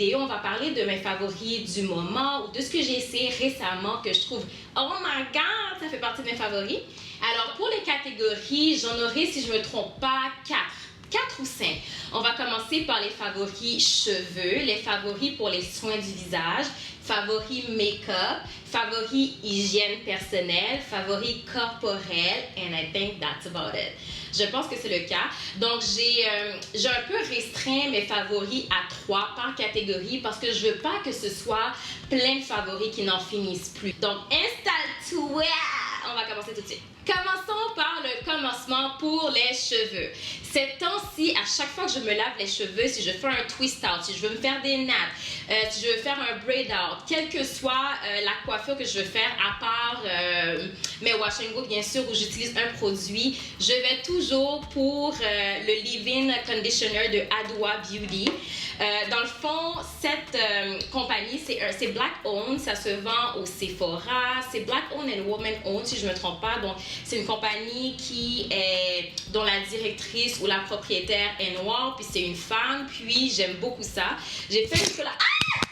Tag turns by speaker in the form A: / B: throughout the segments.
A: vidéo, on va parler de mes favoris du moment ou de ce que j'ai essayé récemment que je trouve, oh my god, ça fait partie de mes favoris. Alors, pour les catégories, j'en aurai, si je ne me trompe pas, 4 ou 5. On va commencer par les favoris cheveux, les favoris pour les soins du visage, favoris make-up, favoris hygiène personnelle, favoris corporel, and I think that's about it. Je pense que c'est le cas. Donc, j'ai un peu restreint mes favoris à 3 par catégorie parce que je veux pas que ce soit plein de favoris qui n'en finissent plus. Donc, installe-toi! On va commencer tout de suite. Commençons par le commencement pour les cheveux. Ces temps-ci, à chaque fois que je me lave les cheveux, si je fais un twist out, si je veux me faire des nattes, si je veux faire un braid out, quelle que soit la coiffure que je veux faire, à part mes wash and go, bien sûr, où j'utilise un produit, je vais toujours pour le leave-in conditioner de Adwoa Beauty. Dans le fond, cette compagnie, c'est Black Owned, ça se vend au Sephora, c'est Black Owned and Woman Owned, si je ne me trompe pas. Donc, c'est une compagnie dont la directrice ou la propriétaire est noire, puis c'est une femme, puis j'aime beaucoup ça. J'ai fait une collab... Ah!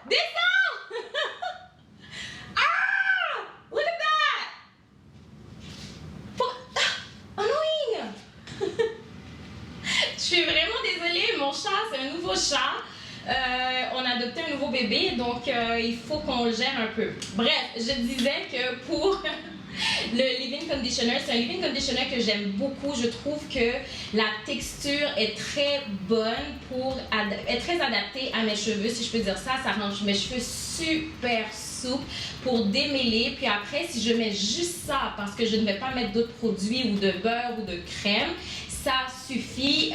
A: Descends! Ah! Look at that! Annoying! Je suis vraiment désolée, mon chat, c'est un nouveau chat. On a adopté un nouveau bébé, donc il faut qu'on le gère un peu. Bref, je disais que pour le leave-in conditioner, c'est un leave-in conditioner que j'aime beaucoup. Je trouve que la texture est très bonne est très adaptée à mes cheveux, si je peux dire ça. Ça rend mes cheveux super souples pour démêler. Puis après, si je mets juste ça, parce que je ne vais pas mettre d'autres produits ou de beurre ou de crème, ça suffit,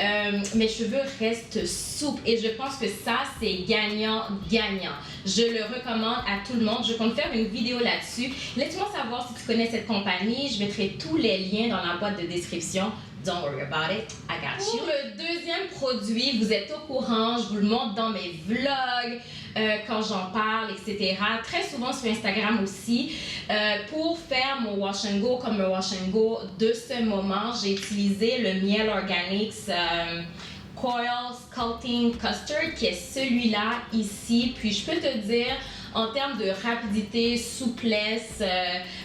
A: mes cheveux restent souples et je pense que ça, c'est gagnant-gagnant. Je le recommande à tout le monde. Je compte faire une vidéo là-dessus. Laisse-moi savoir si tu connais cette compagnie. Je mettrai tous les liens dans la boîte de description. Don't worry about it, I got you. Pour le deuxième produit, vous êtes au courant, je vous le montre dans mes vlogs, quand j'en parle, etc. Très souvent sur Instagram aussi. Pour faire mon wash and go, comme le wash and go de ce moment, j'ai utilisé le Miel Organics Coil Sculpting Custard, qui est celui-là ici. Puis je peux te dire, en termes de rapidité, souplesse,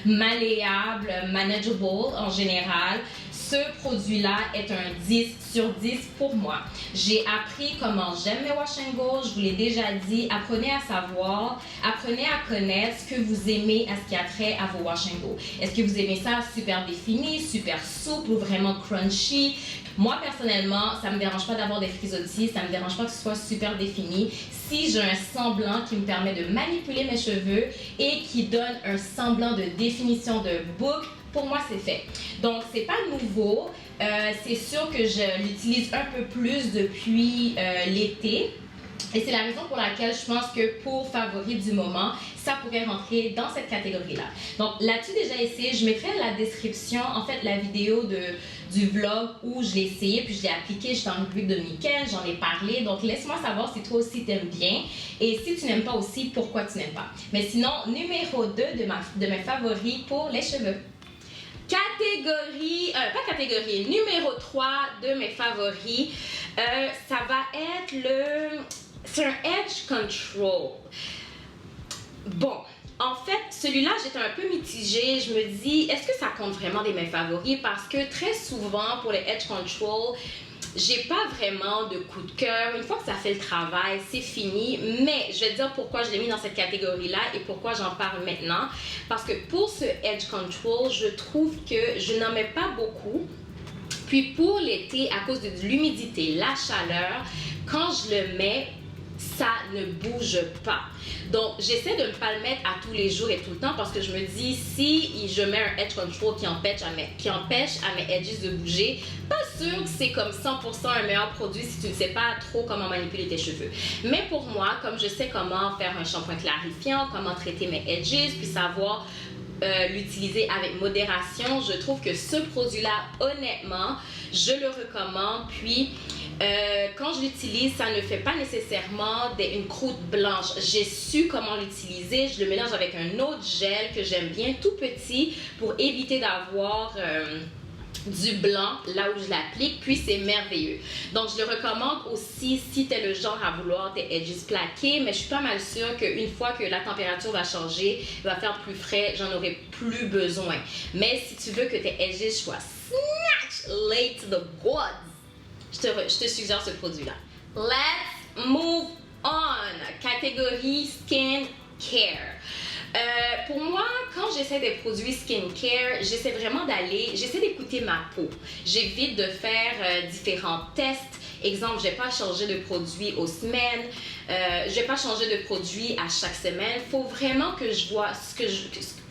A: malléable, manageable en général, ce produit-là est un 10 sur 10 pour moi. J'ai appris comment j'aime mes wash and go, je vous l'ai déjà dit. Apprenez à savoir, apprenez à connaître ce que vous aimez à ce qui a trait à vos wash and go. Est-ce que vous aimez ça super défini, super souple ou vraiment crunchy? Moi, personnellement, ça ne me dérange pas d'avoir des frisottis, ça ne me dérange pas que ce soit super défini. Si j'ai un semblant qui me permet de manipuler mes cheveux et qui donne un semblant de définition de boucle, pour moi, c'est fait. Donc, c'est pas nouveau. C'est sûr que je l'utilise un peu plus depuis l'été. Et c'est la raison pour laquelle je pense que pour favori du moment, ça pourrait rentrer dans cette catégorie-là. Donc là-dessus, déjà essayé, je mettrai la description, en fait, la vidéo du vlog où je l'ai essayé, puis je l'ai appliqué, j'étais en République dominicaine, j'en ai parlé. Donc laisse-moi savoir si toi aussi t'aimes bien. Et si tu n'aimes pas aussi, pourquoi tu n'aimes pas. Mais sinon, numéro 2 de mes favoris pour les cheveux. Numéro 3 de mes favoris, ça va être c'est un Edge Control. Bon, en fait, celui-là, j'étais un peu mitigée. Je me dis, est-ce que ça compte vraiment des mes favoris? Parce que très souvent, pour les Edge Control, j'ai pas vraiment de coup de cœur. Une fois que ça fait le travail, c'est fini. Mais je vais te dire pourquoi je l'ai mis dans cette catégorie-là et pourquoi j'en parle maintenant. Parce que pour ce Edge Control, je trouve que je n'en mets pas beaucoup. Puis pour l'été, à cause de l'humidité, la chaleur, quand je le mets, ça ne bouge pas. Donc, j'essaie de ne pas le mettre à tous les jours et tout le temps parce que je me dis, si je mets un Edge Control qui empêche à mes edges de bouger, pas sûr que c'est comme 100% un meilleur produit si tu ne sais pas trop comment manipuler tes cheveux. Mais pour moi, comme je sais comment faire un shampoing clarifiant, comment traiter mes edges, puis savoir l'utiliser avec modération, je trouve que ce produit-là, honnêtement, je le recommande. Puis, quand je l'utilise, ça ne fait pas nécessairement une croûte blanche. J'ai su comment l'utiliser. Je le mélange avec un autre gel que j'aime bien, tout petit, pour éviter d'avoir du blanc là où je l'applique, puis c'est merveilleux. Donc je le recommande aussi si tu es le genre à vouloir tes edges plaqués, mais je suis pas mal sûre qu'une fois que la température va changer, il va faire plus frais, j'en aurai plus besoin. Mais si tu veux que tes edges soient snatch late to the gods, je te suggère ce produit-là. Let's move on. Catégorie skin care. Pour moi, quand j'essaie des produits skincare, j'essaie vraiment j'essaie d'écouter ma peau. J'évite de faire différents tests. Exemple, je ne vais pas changer de produit aux semaines. Je ne vais pas changer de produit à chaque semaine. Il faut vraiment que je vois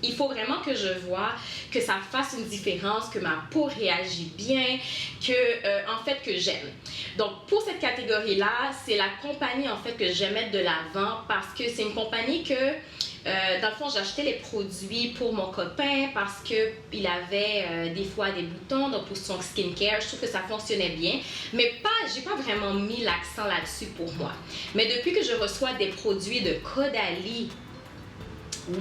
A: il faut vraiment que je vois que ça fasse une différence, que ma peau réagit bien, que j'aime. Donc, pour cette catégorie-là, c'est la compagnie en fait que j'aime mettre de l'avant parce que c'est une compagnie que dans le fond, j'achetais les produits pour mon copain parce qu'il avait des fois des boutons, donc pour son skincare, je trouve que ça fonctionnait bien. Mais j'ai pas vraiment mis l'accent là-dessus pour moi. Mais depuis que je reçois des produits de Caudalie,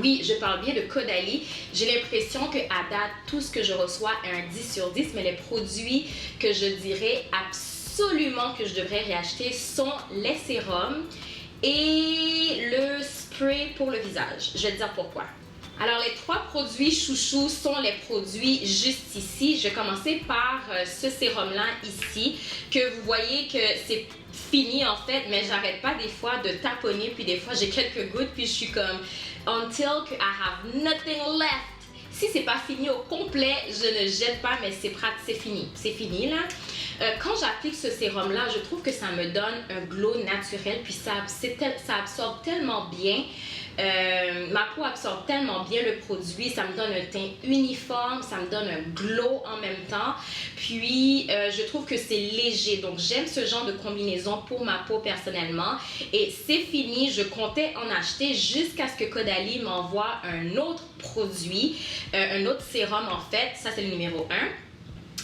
A: oui, je parle bien de Caudalie, j'ai l'impression qu'à date, tout ce que je reçois est un 10 sur 10, mais les produits que je dirais absolument que je devrais réacheter sont les sérums et le spray pour le visage. Je vais te dire pourquoi. Alors, les 3 produits chouchous sont les produits juste ici. Je vais commencer par ce sérum-là ici, que vous voyez que c'est fini en fait, mais j'arrête pas des fois de taponner, puis des fois j'ai quelques gouttes, puis je suis comme until I have nothing left. Si c'est pas fini au complet, je ne jette pas, mais c'est fini là. Quand j'applique ce sérum là, je trouve que ça me donne un glow naturel, puis ça absorbe tellement bien. Ma peau absorbe tellement bien le produit, ça me donne un teint uniforme, ça me donne un glow en même temps, puis je trouve que c'est léger, donc j'aime ce genre de combinaison pour ma peau personnellement, et c'est fini. Je comptais en acheter jusqu'à ce que Caudalie m'envoie un autre produit, un autre sérum en fait, ça c'est le numéro 1.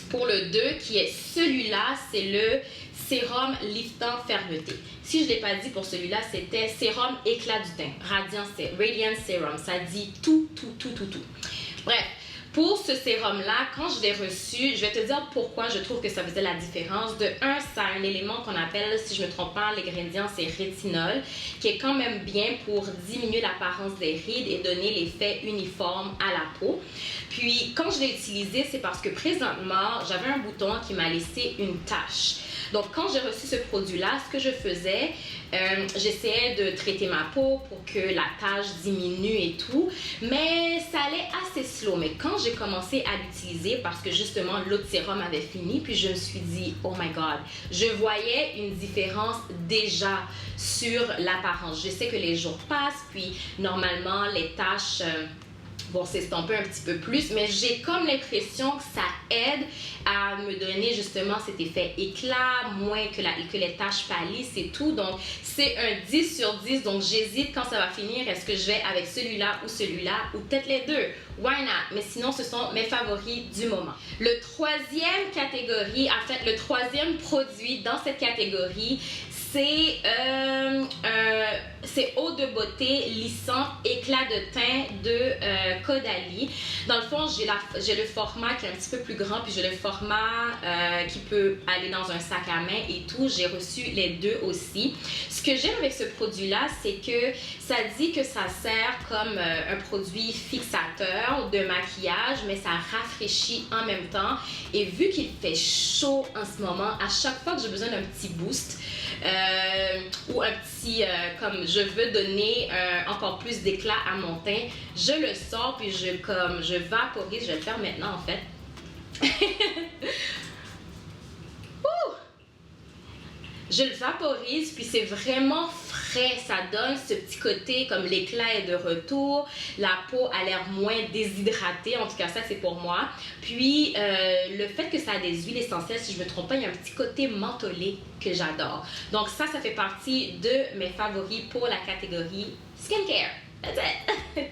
A: Pour le 2, qui est celui-là, c'est le sérum liftant fermeté. Si je ne l'ai pas dit pour celui-là, c'était sérum éclat du teint, Radiant Serum. Ça dit tout. Bref, pour ce sérum-là, quand je l'ai reçu, je vais te dire pourquoi je trouve que ça faisait la différence. De un, ça a un élément qu'on appelle, si je ne me trompe pas, l'ingrédient c'est rétinol, qui est quand même bien pour diminuer l'apparence des rides et donner l'effet uniforme à la peau. Puis, quand je l'ai utilisé, c'est parce que présentement, j'avais un bouton qui m'a laissé une tache. Donc, quand j'ai reçu ce produit-là, ce que je faisais, j'essayais de traiter ma peau pour que la tache diminue et tout, mais ça allait assez slow. Mais quand j'ai commencé à l'utiliser, parce que justement, l'autre sérum avait fini, puis je me suis dit, oh my God, je voyais une différence déjà sur l'apparence. Je sais que les jours passent, puis normalement, les taches vont s'estomper un petit peu plus, mais j'ai comme l'impression que ça aide à me donner justement cet effet éclat, moins que les taches pâlissent et tout. Donc, c'est un 10 sur 10. Donc, j'hésite quand ça va finir. Est-ce que je vais avec celui-là ou peut-être les deux? Why not? Mais sinon, ce sont mes favoris du moment. Le troisième produit dans cette catégorie, c'est eau de beauté lissante éclat de teint de Caudalie. Dans le fond, j'ai le format qui est un petit peu plus grand, puis j'ai le format qui peut aller dans un sac à main et tout. J'ai reçu les deux aussi. Ce que j'aime avec ce produit-là, c'est que ça dit que ça sert comme un produit fixateur de maquillage, mais ça rafraîchit en même temps. Et vu qu'il fait chaud en ce moment, à chaque fois que j'ai besoin d'un petit boost, ou un petit, comme je veux donner encore plus d'éclat à mon teint, je le sors puis je vaporise. Je vais le faire maintenant en fait. Je le vaporise, puis c'est vraiment frais. Ça donne ce petit côté comme l'éclat est de retour. La peau a l'air moins déshydratée. En tout cas, ça, c'est pour moi. Puis, le fait que ça a des huiles essentielles, si je ne me trompe pas, il y a un petit côté mentholé que j'adore. Donc, ça fait partie de mes favoris pour la catégorie skincare. That's it!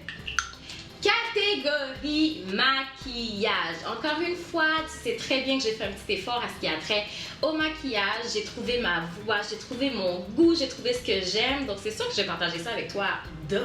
A: Catégorie maquillage. Encore une fois, tu sais très bien que j'ai fait un petit effort à ce qui a trait au maquillage. J'ai trouvé ma voix, j'ai trouvé mon goût, j'ai trouvé ce que j'aime. Donc, c'est sûr que je vais partager ça avec toi. Duh!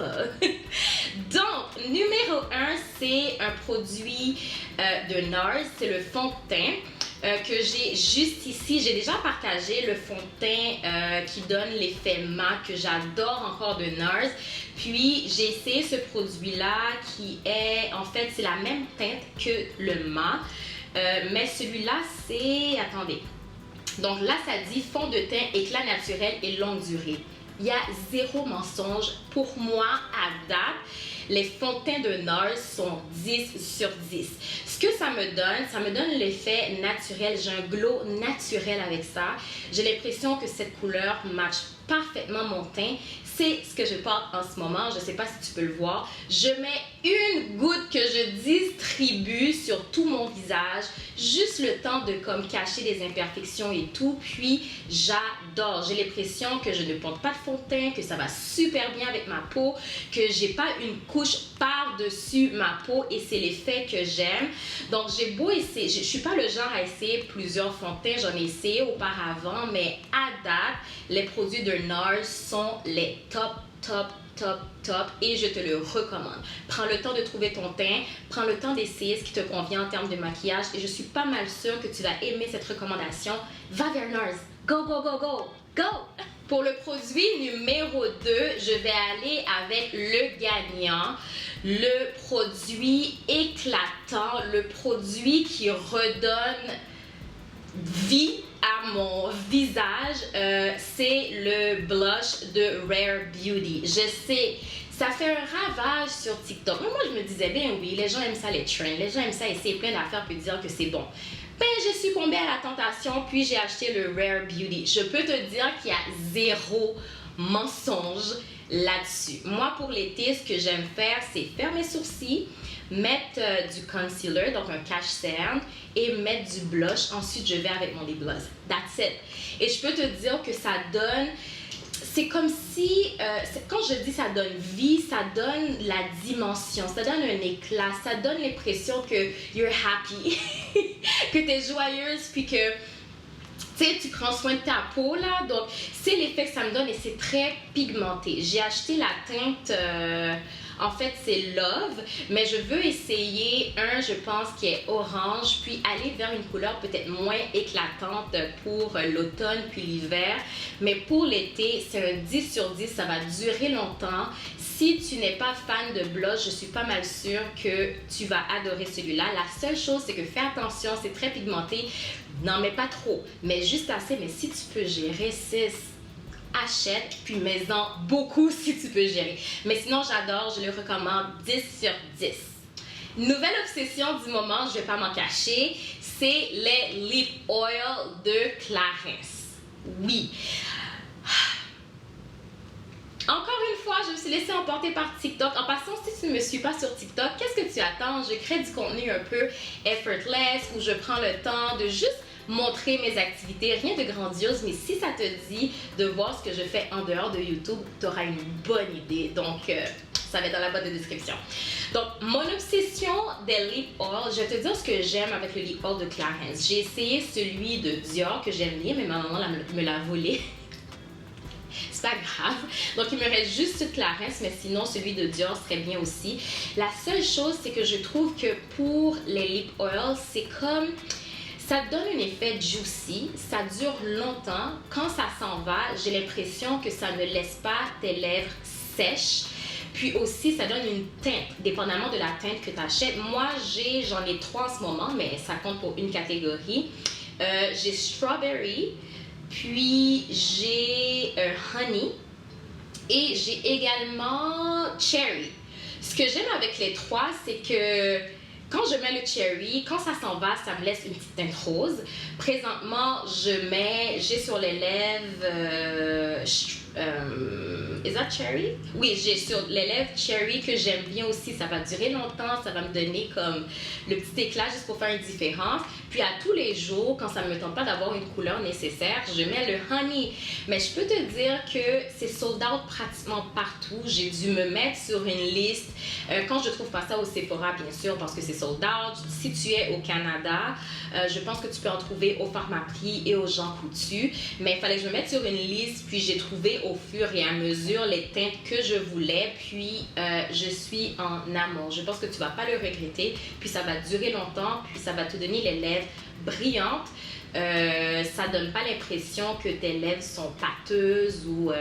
A: Donc, numéro 1, c'est un produit de NARS. C'est le fond de teint. Que j'ai juste ici. J'ai déjà partagé le fond de teint qui donne l'effet mat que j'adore encore de NARS. Puis j'ai essayé ce produit-là qui est, en fait, c'est la même teinte que le mat. Mais celui-là, c'est, attendez. Donc là, ça dit fond de teint, éclat naturel et longue durée. Il y a zéro mensonge. Pour moi, à date, les fonds de teint de NARS sont 10 sur 10. Ce que ça me donne l'effet naturel. J'ai un glow naturel avec ça. J'ai l'impression que cette couleur match parfaitement mon teint. C'est ce que je porte en ce moment. Je ne sais pas si tu peux le voir. Je mets une goutte que je distribue sur tout mon visage. Juste le temps de comme cacher les imperfections et tout. Puis j'adore. J'ai l'impression que je ne porte pas de fond de teint, que ça va super bien avec ma peau, que j'ai pas une couche par-dessus ma peau et c'est l'effet que j'aime. Donc j'ai beau essayer, je suis pas le genre à essayer plusieurs fonds de teint, j'en ai essayé auparavant, mais à date, les produits de NARS sont les top et je te le recommande. Prends le temps de trouver ton teint, prends le temps d'essayer ce qui te convient en termes de maquillage et je suis pas mal sûre que tu vas aimer cette recommandation. Va vers NARS, go, go, go, go, go! Pour le produit numéro 2, je vais aller avec le gagnant, le produit éclatant, le produit qui redonne vie à mon visage, c'est le blush de Rare Beauty. Je sais, ça fait un ravage sur TikTok. Mais moi, je me disais, ben oui, les gens aiment ça, les trends. Les gens aiment ça, essayer plein d'affaires puis dire que c'est bon. Ben, j'ai succombé à la tentation, puis j'ai acheté le Rare Beauty. Je peux te dire qu'il y a zéro mensonge là-dessus. Moi, pour l'été, ce que j'aime faire, c'est faire mes sourcils, mettre du concealer, donc un cache-cerne, et mettre du blush. Ensuite, je vais avec mon lip gloss. That's it. Et je peux te dire que ça donne... C'est comme si, quand je dis ça donne vie, ça donne la dimension, ça donne un éclat, ça donne l'impression que you're happy, que t'es joyeuse, puis que tu prends soin de ta peau là. Donc, c'est l'effet que ça me donne et c'est très pigmenté. J'ai acheté la teinte, en fait, c'est Love, mais je veux essayer un, je pense, qui est orange, puis aller vers une couleur peut-être moins éclatante pour l'automne puis l'hiver. Mais pour l'été, c'est un 10 sur 10, ça va durer longtemps. Si tu n'es pas fan de blush, je suis pas mal sûre que tu vas adorer celui-là. La seule chose, c'est que fais attention, c'est très pigmenté. N'en mets pas trop, mais juste assez. Mais si tu peux gérer, achète, puis mets-en beaucoup si tu peux gérer. Mais sinon, j'adore, je le recommande 10 sur 10. Nouvelle obsession du moment, je vais pas m'en cacher, c'est les lip oil de Clarins. Oui. Encore une fois, je me suis laissée emporter par TikTok. En passant, si tu ne me suis pas sur TikTok, qu'est-ce que tu attends? Je crée du contenu un peu effortless où je prends le temps de juste montrer mes activités, rien de grandiose, mais si ça te dit de voir ce que je fais en dehors de YouTube, tu auras une bonne idée. Donc, ça va être dans la boîte de description. Donc, mon obsession des lip oil, je vais te dire ce que j'aime avec le lip oil de Clarins. J'ai essayé celui de Dior que j'aime bien, mais ma maman me l'a volé. C'est pas grave. Donc, il me reste juste ce Clarins, mais sinon, celui de Dior serait bien aussi. La seule chose, c'est que je trouve que pour les lip oil, c'est comme... Ça donne un effet juicy, ça dure longtemps. Quand ça s'en va, j'ai l'impression que ça ne laisse pas tes lèvres sèches. Puis aussi, ça donne une teinte, dépendamment de la teinte que tu achètes. Moi, j'en ai 3 en ce moment, mais ça compte pour une catégorie. J'ai Strawberry, puis j'ai Honey et j'ai également Cherry. Ce que j'aime avec les 3, c'est que quand je mets le cherry, quand ça s'en va, ça me laisse une petite teinte rose. Présentement, j'ai sur les lèvres Is that cherry? Oui, j'ai sur les lèvres cherry que j'aime bien aussi. Ça va durer longtemps, ça va me donner comme le petit éclat juste pour faire une différence. Puis à tous les jours, quand ça ne me tente pas d'avoir une couleur nécessaire, je mets le honey. Mais je peux te dire que c'est sold out pratiquement partout. J'ai dû me mettre sur une liste. Quand je trouve pas ça au Sephora, bien sûr, parce que c'est sold out. Si tu es au Canada, je pense que tu peux en trouver au Pharmaprix et au Jean Coutu. Mais il fallait que je me mette sur une liste, puis j'ai trouvé au fur et à mesure les teintes que je voulais, puis je suis en amour. Je pense que tu vas pas le regretter, puis ça va durer longtemps, puis ça va te donner les lèvres brillantes. Ça donne pas l'impression que tes lèvres sont pâteuses ou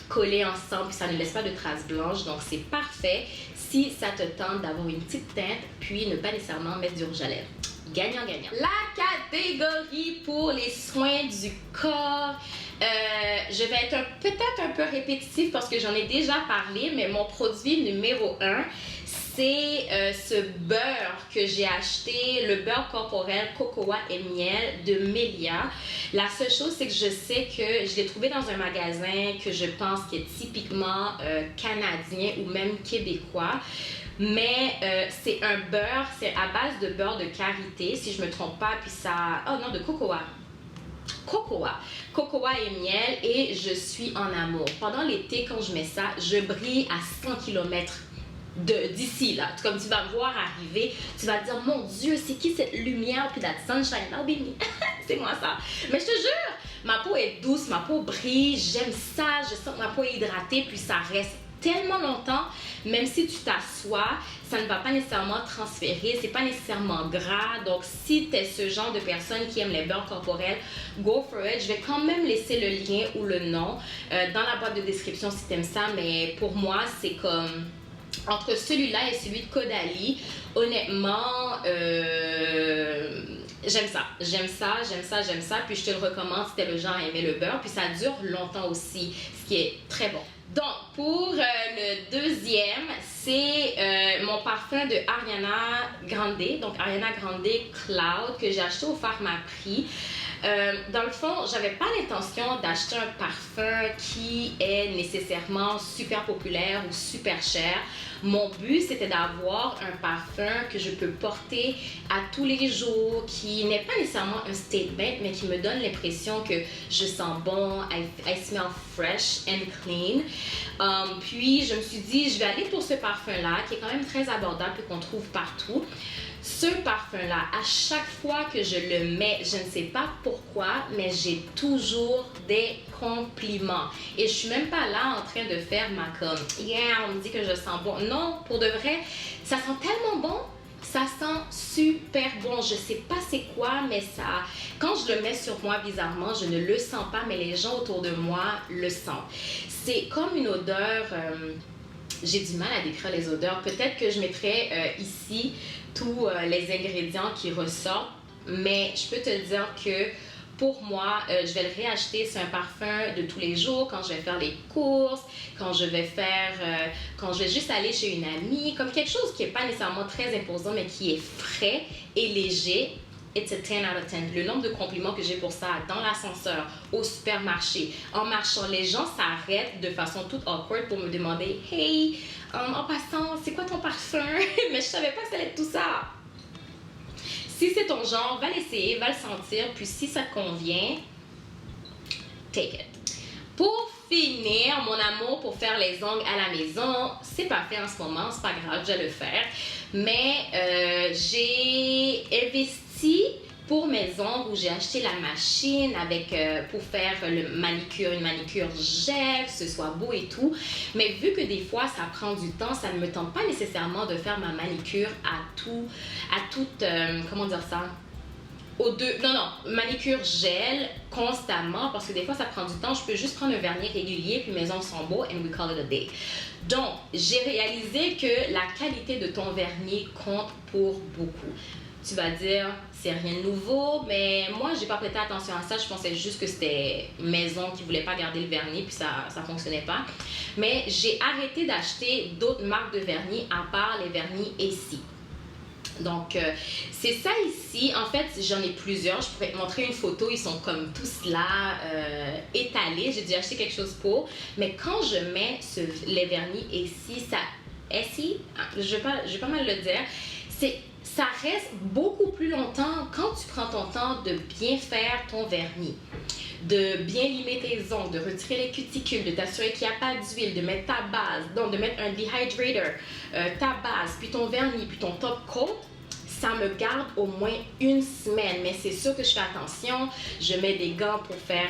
A: collées ensemble, puis ça ne laisse pas de traces blanches, donc c'est parfait si ça te tente d'avoir une petite teinte, puis ne pas nécessairement mettre du rouge à lèvres. Gagnant-gagnant. La catégorie pour les soins du corps. Je vais être peut-être un peu répétitive parce que j'en ai déjà parlé, mais mon produit numéro 1, c'est ce beurre que j'ai acheté, le beurre corporel cocoa et miel de Melia. La seule chose, c'est que je sais que je l'ai trouvé dans un magasin que je pense qui est typiquement canadien ou même québécois. Mais c'est un beurre, c'est à base de beurre de karité, si je me trompe pas, puis ça... Oh non, de cocoa. Cocoa et miel, et je suis en amour. Pendant l'été, quand je mets ça, je brille à 100 km d'ici, là. Comme tu vas me voir arriver, tu vas te dire, mon Dieu, c'est qui cette lumière, puis that sunshine, now baby. C'est moi ça. Mais je te jure, ma peau est douce, ma peau brille, j'aime ça, je sens que ma peau est hydratée, puis ça reste tellement longtemps, même si tu t'assois, ça ne va pas nécessairement transférer, c'est pas nécessairement gras. Donc si tu es ce genre de personne qui aime les beurres corporels, go for it. Je vais quand même laisser le lien ou le nom dans la boîte de description si tu aimes ça, mais pour moi c'est comme entre celui-là et celui de Caudalie, honnêtement j'aime ça, puis je te le recommande si t'es le genre à aimer le beurre, puis ça dure longtemps aussi, ce qui est très bon. Donc, pour le deuxième, c'est mon parfum de Ariana Grande, donc Ariana Grande Cloud, que j'ai acheté au Pharmaprix. Dans le fond, j'avais pas l'intention d'acheter un parfum qui est nécessairement super populaire ou super cher. Mon but, c'était d'avoir un parfum que je peux porter à tous les jours, qui n'est pas nécessairement un statement, mais qui me donne l'impression que je sens bon, I smell fresh and clean. Puis, je me suis dit, je vais aller pour ce parfum-là, qui est quand même très abordable et qu'on trouve partout. Ce parfum-là, à chaque fois que je le mets, je ne sais pas pourquoi, mais j'ai toujours des compliments. Et je suis même pas là en train de faire ma comme, yeah, on me dit que je sens bon. Non, pour de vrai, ça sent tellement bon. Ça sent super bon. Je sais pas c'est quoi, mais ça... Quand je le mets sur moi, bizarrement, je ne le sens pas, mais les gens autour de moi le sentent. C'est comme une odeur... j'ai du mal à décrire les odeurs. Peut-être que je mettrai ici tous les ingrédients qui ressortent, mais je peux te dire que pour moi, je vais le réacheter. C'est un parfum de tous les jours, quand je vais faire les courses, quand je vais juste aller chez une amie, comme quelque chose qui n'est pas nécessairement très imposant, mais qui est frais et léger. It's a 10 out of 10. Le nombre de compliments que j'ai pour ça dans l'ascenseur, au supermarché, en marchant, les gens s'arrêtent de façon toute awkward pour me demander « Hey, en passant, c'est quoi ton parfum? » Mais je savais pas que ça allait être tout ça. Si c'est ton genre, va l'essayer, va le sentir, puis si ça te convient, take it. Pour finir, mon amour pour faire les ongles à la maison, c'est pas fait en ce moment, c'est pas grave, je vais le faire. Mais j'ai investi pour mes ongles où j'ai acheté la machine avec pour faire une manicure gel, que ce soit beau et tout. Mais vu que des fois ça prend du temps, ça ne me tente pas nécessairement de faire ma manicure comment dire ça? Manicure gel constamment parce que des fois ça prend du temps. Je peux juste prendre un vernis régulier puis mes ongles sont beaux and we call it a day. Donc, j'ai réalisé que la qualité de ton vernis compte pour beaucoup. Tu vas dire, c'est rien de nouveau, mais moi, j'ai pas prêté attention à ça. Je pensais juste que c'était maison qui voulait pas garder le vernis, puis ça fonctionnait pas. Mais j'ai arrêté d'acheter d'autres marques de vernis à part les vernis ici. Donc, c'est ça ici. En fait, j'en ai plusieurs. Je pourrais te montrer une photo. Ils sont comme tous là, étalés. J'ai dû acheter quelque chose pour. Mais quand je mets les vernis ici, je vais pas mal le dire, ça reste beaucoup plus longtemps quand tu prends ton temps de bien faire ton vernis, de bien limer tes ongles, de retirer les cuticules, de t'assurer qu'il n'y a pas d'huile, de mettre ta base, donc de mettre un dehydrator, ta base, puis ton vernis, puis ton top coat. Ça me garde au moins une semaine, mais c'est sûr que je fais attention. Je mets des gants pour faire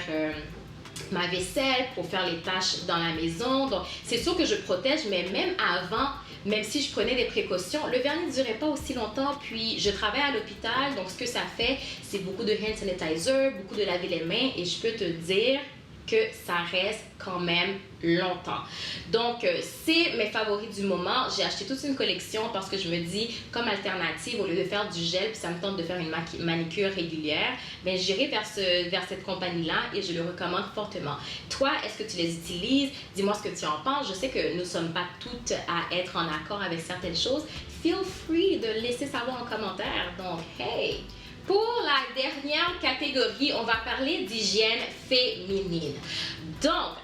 A: ma vaisselle, pour faire les tâches dans la maison. Donc, c'est sûr que je protège, mais même avant, même si je prenais des précautions, le vernis ne durait pas aussi longtemps. Puis, je travaille à l'hôpital, donc ce que ça fait, c'est beaucoup de hand sanitizer, beaucoup de laver les mains, et je peux te dire que ça reste quand même longtemps. Donc, c'est mes favoris du moment. J'ai acheté toute une collection parce que je me dis, comme alternative, au lieu de faire du gel, puis ça me tente de faire une manicure régulière, ben j'irai vers cette compagnie-là et je le recommande fortement. Toi, est-ce que tu les utilises? Dis-moi ce que tu en penses. Je sais que nous ne sommes pas toutes à être en accord avec certaines choses. Feel free de laisser savoir en commentaire. Donc, hey! Pour la dernière catégorie, on va parler d'hygiène féminine. Donc,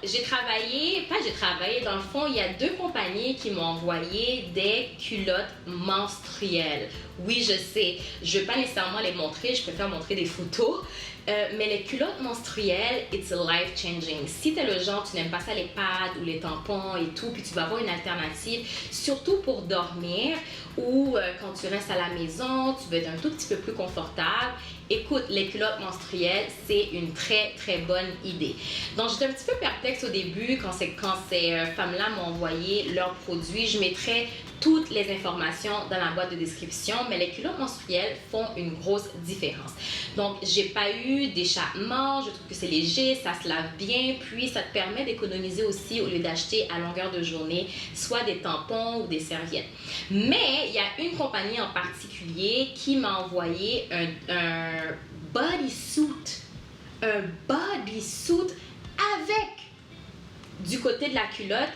A: dans le fond, il y a 2 compagnies qui m'ont envoyé des culottes menstruelles. Oui, je sais, je ne vais pas nécessairement les montrer, je préfère montrer des photos. Mais les culottes menstruelles, it's life changing. Si tu es le genre, tu n'aimes pas ça les pads ou les tampons et tout, puis tu vas avoir une alternative, surtout pour dormir ou quand tu restes à la maison, tu veux être un tout petit peu plus confortable. Écoute, les culottes menstruelles, c'est une très, très bonne idée. Donc, j'étais un petit peu perplexe au début quand ces femmes-là m'ont envoyé leurs produits. Je mettrai toutes les informations dans la boîte de description, mais les culottes menstruelles font une grosse différence. Donc, j'ai pas eu d'échappement, je trouve que c'est léger, ça se lave bien, puis ça te permet d'économiser aussi au lieu d'acheter à longueur de journée soit des tampons ou des serviettes. Mais il y a une compagnie en particulier qui m'a envoyé un bodysuit avec du côté de la culotte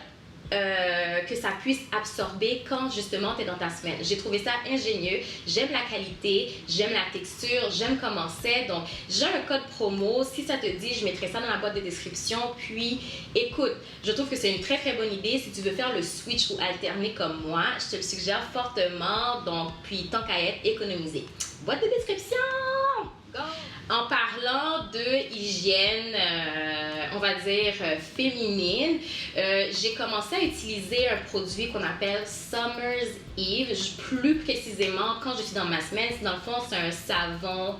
A: que ça puisse absorber quand justement tu es dans ta semaine. J'ai trouvé ça ingénieux, j'aime la qualité, j'aime la texture, j'aime comment c'est. Donc j'ai un code promo, si ça te dit, je mettrai ça dans la boîte de description. Puis écoute, je trouve que c'est une très très bonne idée si tu veux faire le switch ou alterner comme moi, je te le suggère fortement. Donc puis tant qu'à être économisé, boîte de description. Go! En parlant de hygiène, on va dire féminine, j'ai commencé à utiliser un produit qu'on appelle Summer's Eve. Plus précisément, quand je suis dans ma semaine, dans le fond, c'est un savon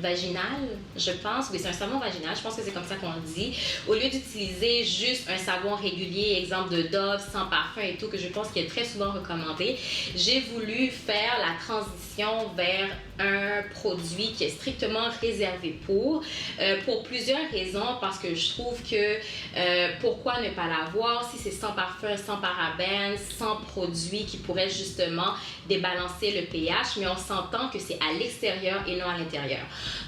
A: vaginal, je pense. Oui, c'est un savon vaginal, je pense que c'est comme ça qu'on le dit. Au lieu d'utiliser juste un savon régulier, exemple de Dove, sans parfum et tout, que je pense qu'il est très souvent recommandé, j'ai voulu faire la transition vers un produit qui est strictement réservé pour plusieurs raisons, parce que je trouve que pourquoi ne pas l'avoir si c'est sans parfum, sans parabènes, sans produit qui pourrait justement débalancer le pH, mais on s'entend que c'est à l'extérieur et non à l'intérieur.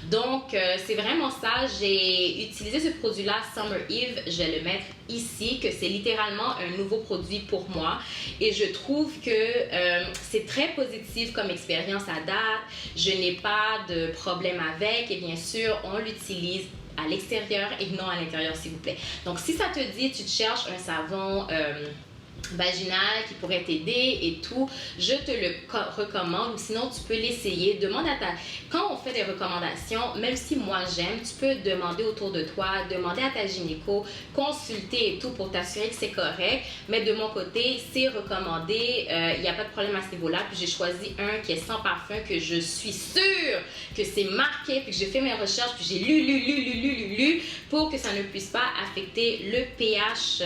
A: Donc, c'est vraiment ça. J'ai utilisé ce produit-là, Summer Eve. Je vais le mettre ici, que c'est littéralement un nouveau produit pour moi. Et je trouve que c'est très positif comme expérience à date. Je n'ai pas de problème avec. Et bien sûr, on l'utilise à l'extérieur et non à l'intérieur, s'il vous plaît. Donc, si ça te dit, tu te cherches un savon vaginal qui pourrait t'aider et tout, je te le recommande. Ou sinon, tu peux l'essayer. Demande à Quand on fait des recommandations, même si moi j'aime, tu peux demander autour de toi, demander à ta gynéco, consulter et tout pour t'assurer que c'est correct. Mais de mon côté, c'est recommandé. Il n'y a pas de problème à ce niveau-là. Puis j'ai choisi un qui est sans parfum, que je suis sûre que c'est marqué, puis que j'ai fait mes recherches, puis j'ai lu pour que ça ne puisse pas affecter le pH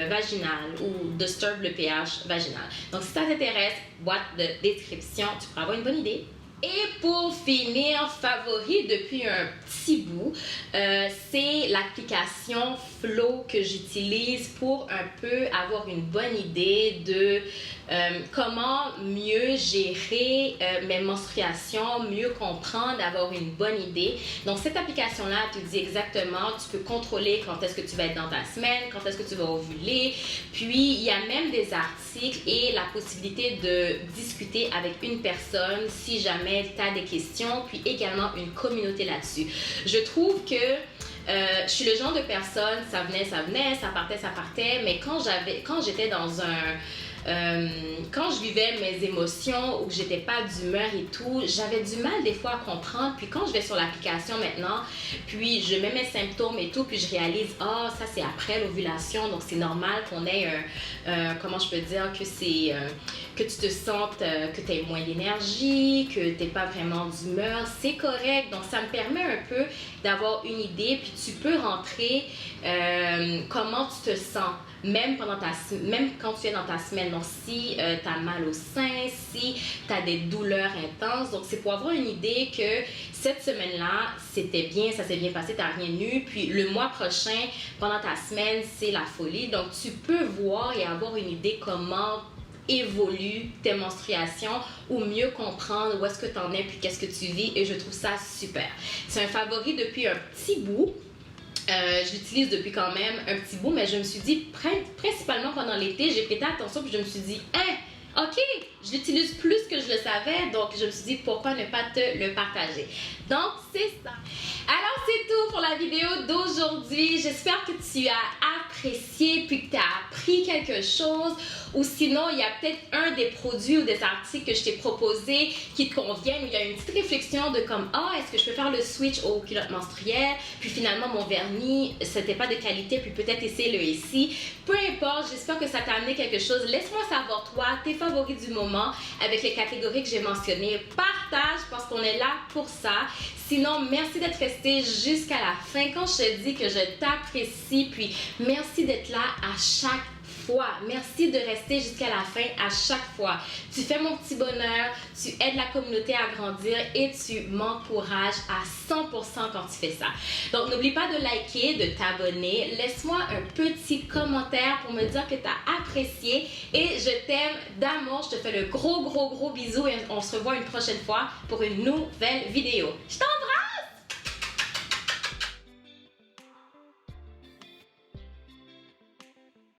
A: vaginal ou disturb le pH vaginal. Donc si ça t'intéresse, boîte de description, tu pourras avoir une bonne idée. Et pour finir, favori depuis un petit bout, c'est l'application Flow que j'utilise pour un peu avoir une bonne idée de comment mieux gérer mes menstruations, mieux comprendre, avoir une bonne idée. Donc cette application-là te dit exactement, tu peux contrôler quand est-ce que tu vas être dans ta semaine, quand est-ce que tu vas ovuler. Puis il y a même des articles et la possibilité de discuter avec une personne si jamais tu as des questions, puis également une communauté là-dessus. Je trouve que je suis le genre de personne, ça venait, ça partait, mais quand j'étais dans un... quand je vivais mes émotions ou que j'étais pas d'humeur et tout, j'avais du mal des fois à comprendre. Puis quand je vais sur l'application maintenant, puis je mets mes symptômes et tout, puis je réalise, ça c'est après l'ovulation, donc c'est normal qu'on ait comment je peux dire, que c'est que tu te sentes, que tu aies moins d'énergie, que tu n'es pas vraiment d'humeur, c'est correct. Donc ça me permet un peu d'avoir une idée, puis tu peux rentrer comment tu te sens. Même quand tu es dans ta semaine, donc si tu as mal au sein, si tu as des douleurs intenses, donc c'est pour avoir une idée que cette semaine-là, c'était bien, ça s'est bien passé, tu n'as rien eu, puis le mois prochain, pendant ta semaine, c'est la folie. Donc tu peux voir et avoir une idée comment évoluent tes menstruations ou mieux comprendre où est-ce que tu en es puis qu'est-ce que tu vis, et je trouve ça super. C'est un favori depuis un petit bout. Je l'utilise depuis quand même un petit bout, mais je me suis dit, principalement pendant l'été, j'ai prêté attention puis je me suis dit, ok, je l'utilise plus que je le savais, donc je me suis dit, pourquoi ne pas te le partager. Donc, c'est ça. Alors, c'est tout pour la vidéo d'aujourd'hui. J'espère que tu as apprécié puis que tu as appris quelque chose. Ou sinon, il y a peut-être un des produits ou des articles que je t'ai proposé qui te conviennent. Il y a une petite réflexion de comme, est-ce que je peux faire le switch aux culottes menstruelles? Puis finalement, mon vernis, c'était pas de qualité, puis peut-être essayer le ici. Peu importe, j'espère que ça t'a amené quelque chose. Laisse-moi savoir, toi, tes favoris du moment avec les catégories que j'ai mentionnées. Partage parce qu'on est là pour ça. Sinon, merci d'être resté jusqu'à la fin. Quand je te dis que je t'apprécie, puis merci d'être là à chaque fois. Merci de rester jusqu'à la fin à chaque fois. Tu fais mon petit bonheur, tu aides la communauté à grandir et tu m'encourages à 100% quand tu fais ça. Donc, n'oublie pas de liker, de t'abonner. Laisse-moi un petit commentaire pour me dire que tu as apprécié et je t'aime d'amour. Je te fais le gros bisou et on se revoit une prochaine fois pour une nouvelle vidéo. Je t'embrasse!